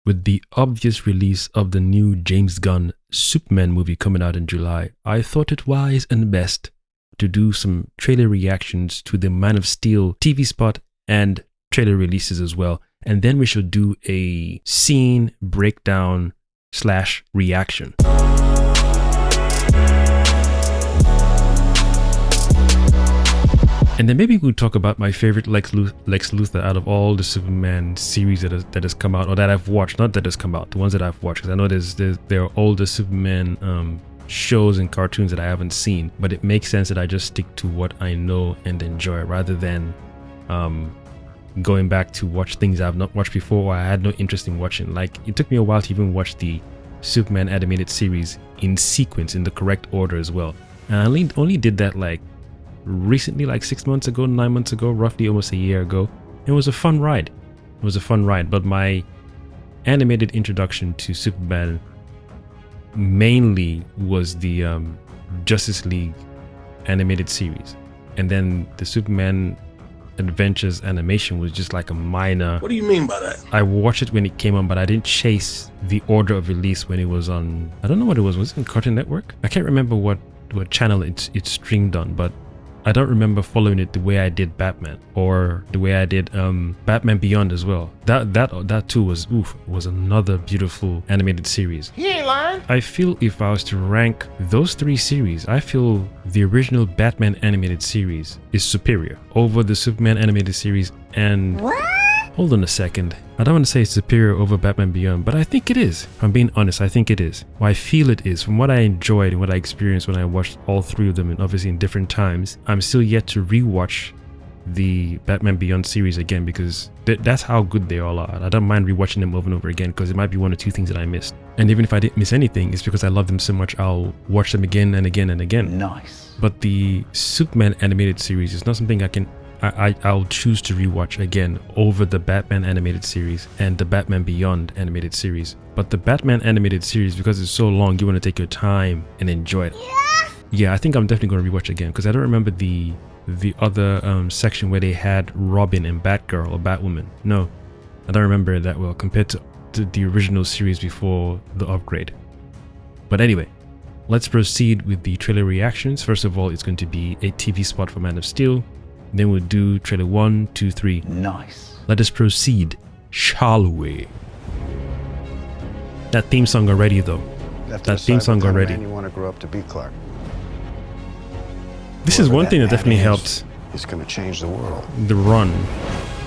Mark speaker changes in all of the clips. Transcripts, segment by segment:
Speaker 1: With the obvious release of the new James Gunn Superman movie coming out in July, I thought it wise and best to do some trailer reactions to the Man of Steel TV spot and trailer releases as well. And then we should do a scene breakdown / reaction. And then maybe we'll talk about my favorite Lex Luthor out of all the Superman series that has come out, or that I've watched, not that has come out, the ones that I've watched, because I know there are older Superman shows and cartoons that I haven't seen, but it makes sense that I just stick to what I know and enjoy rather than going back to watch things I've not watched before or I had no interest in watching. Like, it took me a while to even watch the Superman animated series in sequence, in the correct order as well. And I only did that like recently, like 6 months ago, 9 months ago, roughly almost a year ago. It was a fun ride. But my animated introduction to Superman mainly was the Justice League animated series, and then the Superman Adventures animation was just like a minor.
Speaker 2: What do you mean by that?
Speaker 1: I watched it when it came on, but I didn't chase the order of release when it was on. I don't know what it was. Was it on Cartoon Network? I can't remember what channel it streamed on, but I don't remember following it the way I did Batman, or the way I did Batman Beyond as well. That too was another beautiful animated series.
Speaker 2: He ain't lying.
Speaker 1: I feel if I was to rank those three series, I feel the original Batman animated series is superior over the Superman animated series. And hold on a second, I don't want to say it's superior over Batman Beyond, but I think it is. If I'm being honest, I think it is. Well, I feel it is. From what I enjoyed and what I experienced when I watched all three of them, and obviously in different times, I'm still yet to rewatch the Batman Beyond series again, because that's how good they all are. I don't mind rewatching them over and over again, because it might be one or two things that I missed. And even if I didn't miss anything, it's because I love them so much, I'll watch them again and again and again.
Speaker 3: Nice.
Speaker 1: But the Superman animated series is not something I'll choose to rewatch again over the Batman animated series and the Batman Beyond animated series. But the Batman animated series, because it's so long, you want to take your time and enjoy it. Yeah, I think I'm definitely going to rewatch again, because I don't remember the other section where they had Robin and Batgirl or Batwoman. No, I don't remember it that well compared to the original series before the upgrade. But anyway, let's proceed with the trailer reactions. First of all, it's going to be a TV spot for Man of Steel. Then we'll do trailer 1, 2, 3.
Speaker 3: Nice.
Speaker 1: Let us proceed, shall we? That theme song already, though. That theme song already.
Speaker 4: You want to grow up to be Clark.
Speaker 1: This is one thing that definitely helped.
Speaker 4: It's going to change the world.
Speaker 1: The run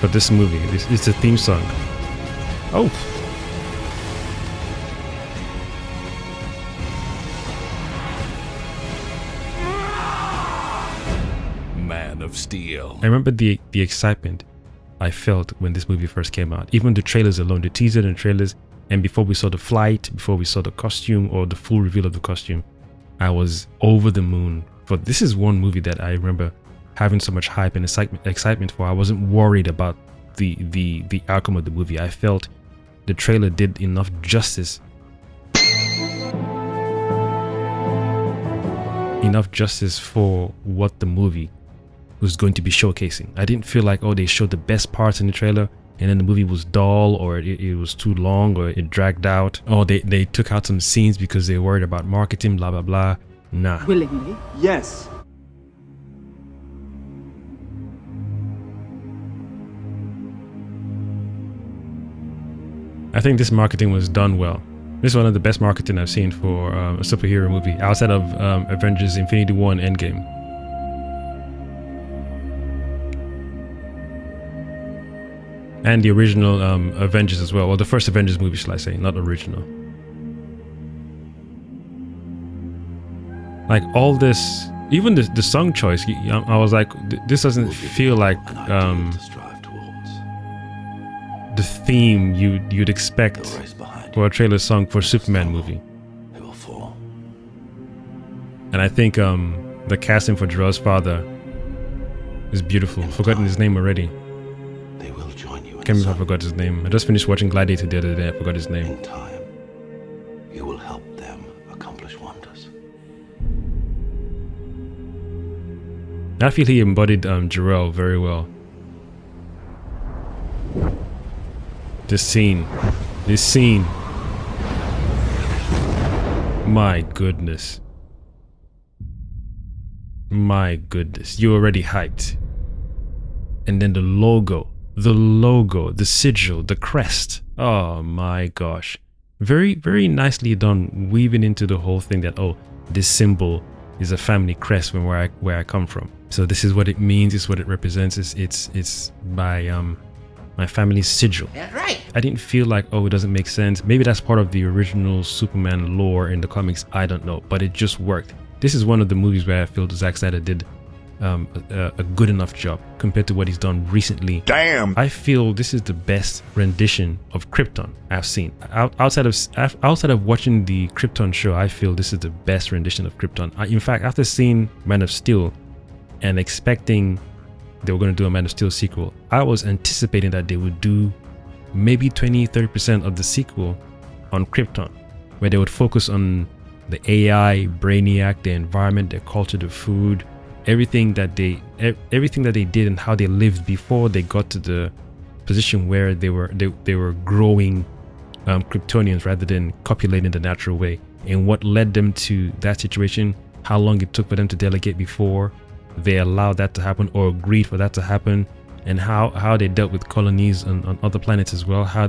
Speaker 1: for this movie. It's the theme song. Oh.
Speaker 2: Of Steel.
Speaker 1: I remember the excitement I felt when this movie first came out. Even the trailers alone, the teaser and the trailers, and before we saw the flight, before we saw the costume or the full reveal of the costume, I was over the moon. But this is one movie that I remember having so much hype and excitement for. I wasn't worried about the outcome of the movie. I felt the trailer did enough justice. Enough justice for what the movie was going to be showcasing. I didn't feel like, oh, they showed the best parts in the trailer and then the movie was dull, or it was too long, or it dragged out. Oh, they took out some scenes because they were worried about marketing, blah blah blah. Nah.
Speaker 5: Willingly?
Speaker 6: Yes.
Speaker 1: I think this marketing was done well. This is one of the best marketing I've seen for a superhero movie outside of Avengers Infinity War and Endgame. And the original Avengers as well, or the first Avengers movie, shall I say, not original. Like all this, even the song choice, I was like, this doesn't feel like the theme you'd expect for a trailer song for a Superman movie. And I think the casting for Jarrell's father is beautiful. I've forgotten his name already. I can't remember if I forgot his name. I just finished watching Gladiator the other day. I forgot his name.
Speaker 2: In time, you will help them accomplish wonders.
Speaker 1: I feel he embodied Jarrell very well. This scene, This scene. My goodness. My goodness. You're already hyped. And then the logo, the sigil, the crest. Oh my gosh. Very, very nicely done, weaving into the whole thing that, oh, this symbol is a family crest from where I come from. So this is what it means, it's what it represents. It's my family's sigil.
Speaker 3: That's right.
Speaker 1: I didn't feel like, oh, it doesn't make sense. Maybe that's part of the original Superman lore in the comics. I don't know, but it just worked. This is one of the movies where I feel Zack Snyder did a good enough job compared to what he's done recently.
Speaker 5: Damn!
Speaker 1: I feel this is the best rendition of Krypton I've seen. Outside of watching the Krypton show, I feel this is the best rendition of Krypton. In fact, after seeing Man of Steel and expecting they were going to do a Man of Steel sequel, I was anticipating that they would do maybe 20-30% of the sequel on Krypton, where they would focus on the AI, Brainiac, the environment, their culture, the food, everything that they did and how they lived before they got to the position where they were growing Kryptonians rather than copulating the natural way, and what led them to that situation, how long it took for them to delegate before they allowed that to happen or agreed for that to happen, and how they dealt with colonies on other planets as well, how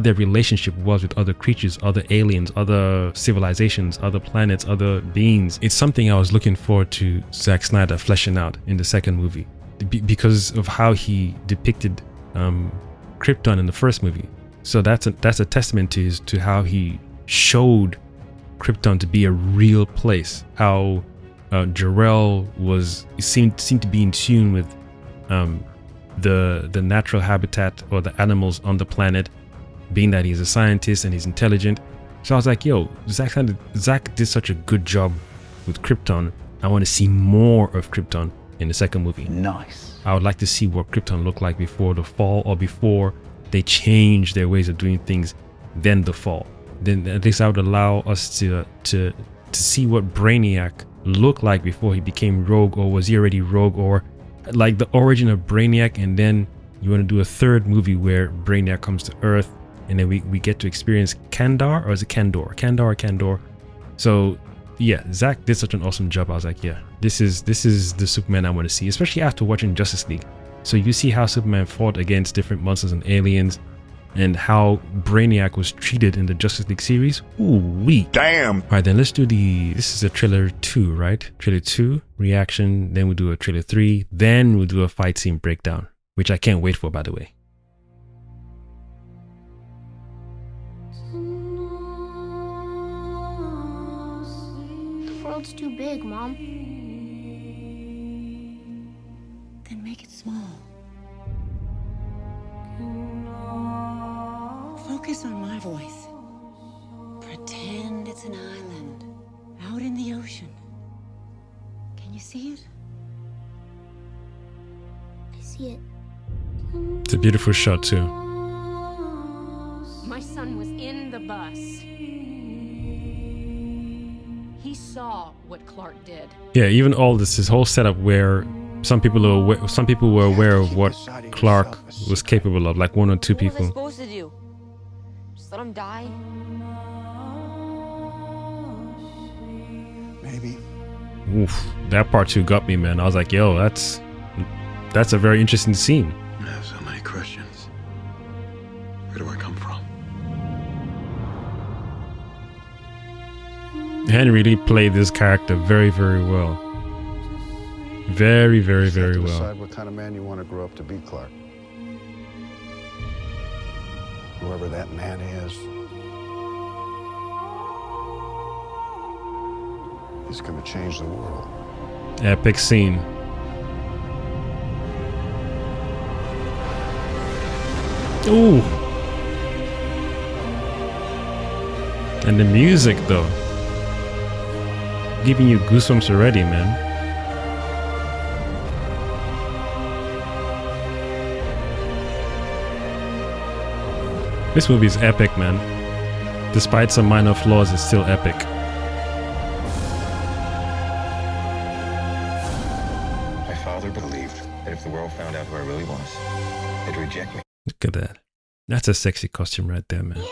Speaker 1: their relationship was with other creatures, other aliens, other civilizations, other planets, other beings. It's something I was looking forward to Zack Snyder fleshing out in the second movie because of how he depicted Krypton in the first movie. So that's a testament to how he showed Krypton to be a real place, how Jor-El seemed to be in tune with the natural habitat or the animals on the planet, being that he's a scientist and he's intelligent. So I was like, yo, Zack did such a good job with Krypton. I want to see more of Krypton in the second movie.
Speaker 2: Nice.
Speaker 1: I would like to see what Krypton looked like before the fall, or before they changed their ways of doing things, then the fall. Then at least I would allow us to see what Brainiac looked like before he became Rogue, or was he already Rogue, or like the origin of Brainiac. And then you want to do a third movie where Brainiac comes to Earth, and then we get to experience Kandor, or is it Kandor? Kandor. So yeah, Zack did such an awesome job. I was like, yeah, this is the Superman I want to see, especially after watching Justice League. So you see how Superman fought against different monsters and aliens, and how Brainiac was treated in the Justice League series. Ooh-wee.
Speaker 5: Damn!
Speaker 1: Alright, then let's do this is a trailer 2, right? Trailer 2, reaction, then we'll do a trailer 3, then we'll do a fight scene breakdown, which I can't wait for, by the way.
Speaker 6: The world's too big, Mom.
Speaker 3: Then make it small. Focus on my voice. Pretend it's an island out in the ocean. Can you see it?
Speaker 6: I see it.
Speaker 1: It's a beautiful shot too.
Speaker 7: My son was in the bus. He saw what Clark did.
Speaker 1: Yeah, even all this whole setup where some people were aware of what Clark was capable of, like one or two
Speaker 8: What was I
Speaker 1: people.
Speaker 8: supposed to do? Just let him die?
Speaker 4: Maybe.
Speaker 1: Oof, that part too got me, man. I was like, yo, that's a very interesting scene.
Speaker 2: I have so many questions. Where do I come from?
Speaker 1: Henry Lee played this character very, very well. Very, very,
Speaker 4: You have
Speaker 1: very
Speaker 4: to
Speaker 1: well.
Speaker 4: decide what kind of man you want to grow up to be, Clark. Whoever that man is, he's going to change the world.
Speaker 1: Epic scene. Ooh. And the music though, giving you goosebumps already, man. This movie is epic, man. Despite some minor flaws, it's still epic.
Speaker 9: My father believed that if the world found out who I really was, they'd reject me.
Speaker 1: Look at that. That's a sexy costume right there, man.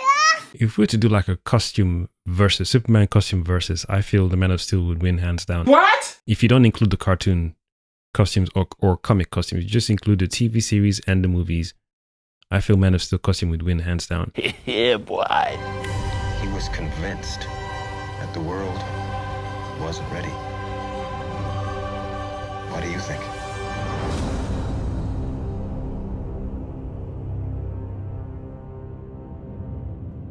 Speaker 1: If we were to do like a costume versus Superman costume versus, I feel the Man of Steel would win hands down.
Speaker 5: What?
Speaker 1: If you don't include the cartoon costumes or comic costumes, you just include the TV series and the movies, I feel Man of Steel costume would win hands down.
Speaker 2: Yeah, boy.
Speaker 9: He was convinced that the world wasn't ready. What do you think?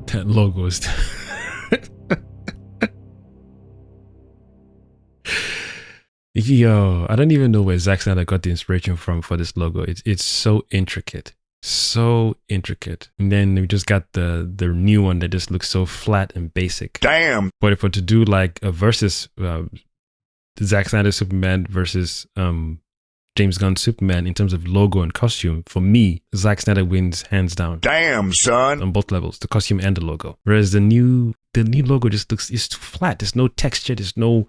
Speaker 1: That logo is... Yo, I don't even know where Zack Snyder got the inspiration from for this logo. It's so intricate. So intricate. And then we just got the new one that just looks so flat and basic.
Speaker 5: Damn.
Speaker 1: But if we're to do like a versus Zack Snyder Superman versus James Gunn Superman in terms of logo and costume, for me, Zack Snyder wins hands down.
Speaker 5: Damn, son.
Speaker 1: On both levels, the costume and the logo. Whereas the new logo just looks, it's too flat. There's no texture, there's no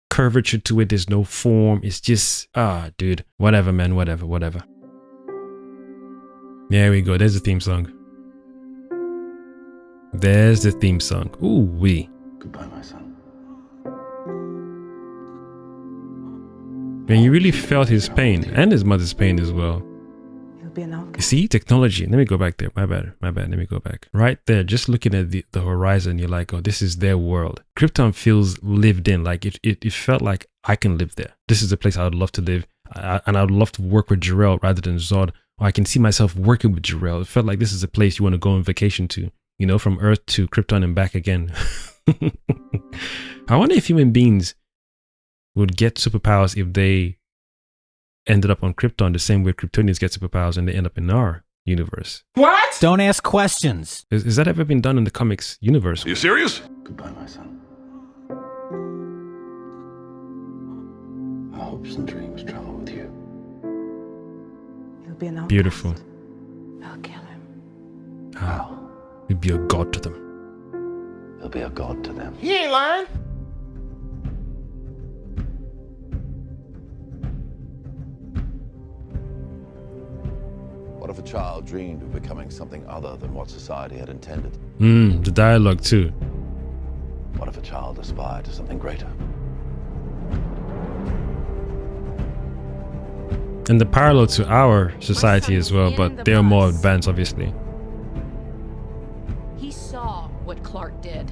Speaker 1: curvature to it, there's no form. It's just, dude, whatever, man, whatever. There we go, there's the theme song. There's the theme song. Ooh wee.
Speaker 2: Goodbye, my son.
Speaker 1: Man, you really felt his pain and his mother's pain as well. You see, technology. Let me go back there. My bad. Let me go back. Right there, just looking at the horizon, you're like, oh, this is their world. Krypton feels lived in. Like it felt like I can live there. This is a place I would love to live. And I would love to work with Jor-El rather than Zod. Or I can see myself working with Jor-El. It felt like this is a place you want to go on vacation to. You know, from Earth to Krypton and back again. I wonder if human beings would get superpowers if they ended up on Krypton the same way Kryptonians get superpowers and they end up in our universe.
Speaker 5: What?
Speaker 10: Don't ask questions.
Speaker 1: Is that ever been done in the comics universe?
Speaker 5: Are you serious?
Speaker 2: Goodbye, my son. Our hopes and dreams travel with you.
Speaker 11: He'll be an outcast.
Speaker 1: Beautiful.
Speaker 11: I'll kill him.
Speaker 1: How? You'd be a god to them.
Speaker 2: He'll be a god to them.
Speaker 5: He ain't lying.
Speaker 2: What if a child dreamed of becoming something other than what society had intended?
Speaker 1: The dialogue too.
Speaker 2: What if a child aspired to something greater?
Speaker 1: And the parallel to our society as well, but they're more advanced, obviously.
Speaker 7: He saw what Clark did.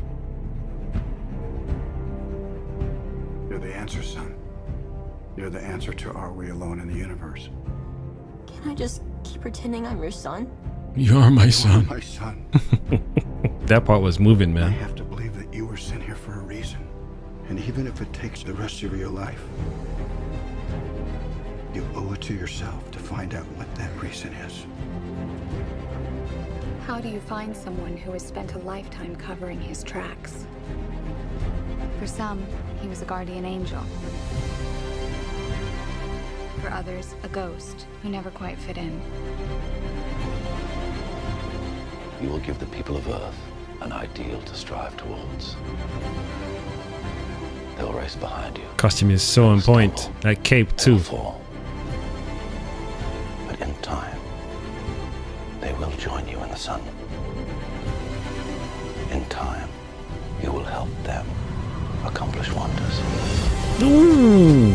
Speaker 4: You're the answer, son. You're the answer to are we alone in the universe?
Speaker 8: Can I just keep pretending I'm your son?
Speaker 1: You're my son.
Speaker 4: My son.
Speaker 1: That part was moving,
Speaker 4: I
Speaker 1: man.
Speaker 4: have to believe that you were sent here for a reason. And even if it takes the rest of your life, you owe it to yourself to find out what that reason is.
Speaker 12: How do you find someone who has spent a lifetime covering his tracks? For some, he was a guardian angel. For others, a ghost who never quite fit in.
Speaker 2: You will give the people of Earth an ideal to strive towards. They'll race behind you.
Speaker 1: Costume is so on point. That cape too.
Speaker 2: Fall. But in time, they will join you in the sun. In time, you will help them accomplish wonders.
Speaker 1: Ooh.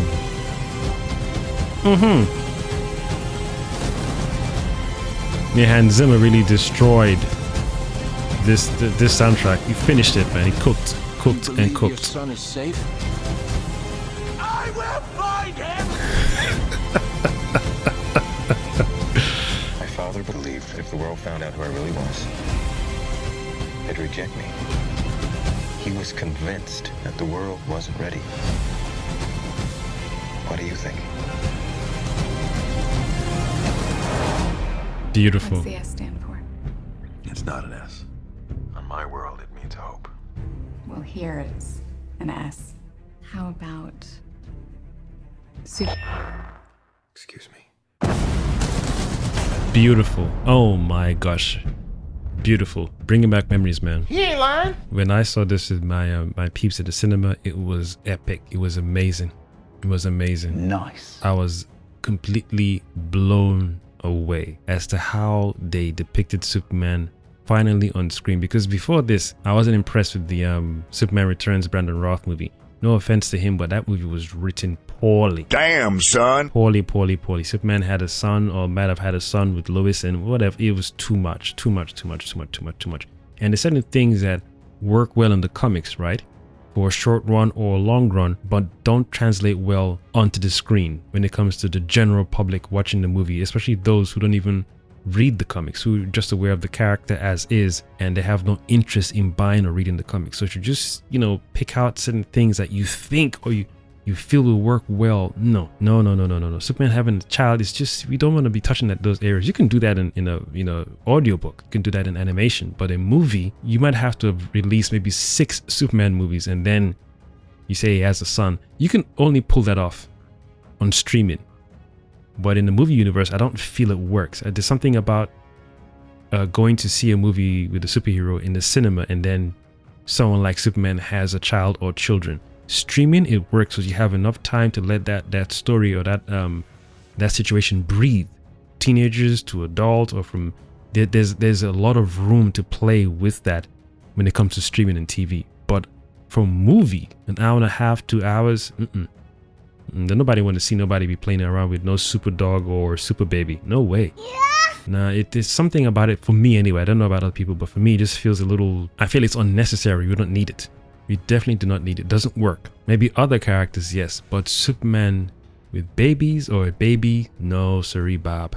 Speaker 1: Yeah, Hans Zimmer really destroyed this soundtrack. He finished it, man. He cooked and cooked.
Speaker 9: Your son is safe? I will find him! My father believed if the world found out who I really was, they'd reject me. He was convinced that the world wasn't ready. What do you think?
Speaker 1: Beautiful.
Speaker 12: What's the S stand for?
Speaker 2: It's not an S.
Speaker 9: On my world, it means hope.
Speaker 12: Well, here it's an S. How about super?
Speaker 2: Excuse me.
Speaker 1: Beautiful. Oh my gosh. Beautiful. Bringing back memories, man.
Speaker 5: He ain't lying.
Speaker 1: When I saw this with my peeps at the cinema, it was epic. It was amazing. It was amazing.
Speaker 2: Nice.
Speaker 1: I was completely blown away as to how they depicted Superman finally on screen. Because before this, I wasn't impressed with the Superman Returns Brandon Roth movie. No offense to him, but that movie was written poorly.
Speaker 5: Damn, son.
Speaker 1: Poorly. Superman had a son, or might have had a son with Lois, and whatever. It was too much. And there's certain things that work well in the comics, right? For a short run or a long run, but don't translate well onto the screen when it comes to the general public watching the movie, especially those who don't even read the comics, who are just aware of the character as is, and they have no interest in buying or reading the comics. So you just, pick out certain things that you think or you feel will work well. No. Superman having a child is just, we don't want to be touching at those areas. You can do that in a audiobook. You can do that in animation, but a movie, you might have to release maybe 6 Superman movies, and then you say he has a son. You can only pull that off on streaming. But in the movie universe, I don't feel it works. There's something about going to see a movie with a superhero in the cinema, and then someone like Superman has a child or children. Streaming, it works because you have enough time to let that story or that situation breathe. Teenagers to adults, or from there's a lot of room to play with that when it comes to streaming and TV. But from movie, an hour and a half, 2 hours, then nobody want to see nobody be playing around with no super dog or super baby. No way. Nah, there's something about it, for me anyway. I don't know about other people, but for me, it just feels a little, I feel it's unnecessary. We don't need it. We definitely do not need it. It doesn't work. Maybe other characters, yes, but Superman with babies or a baby, no, sorry, Bob.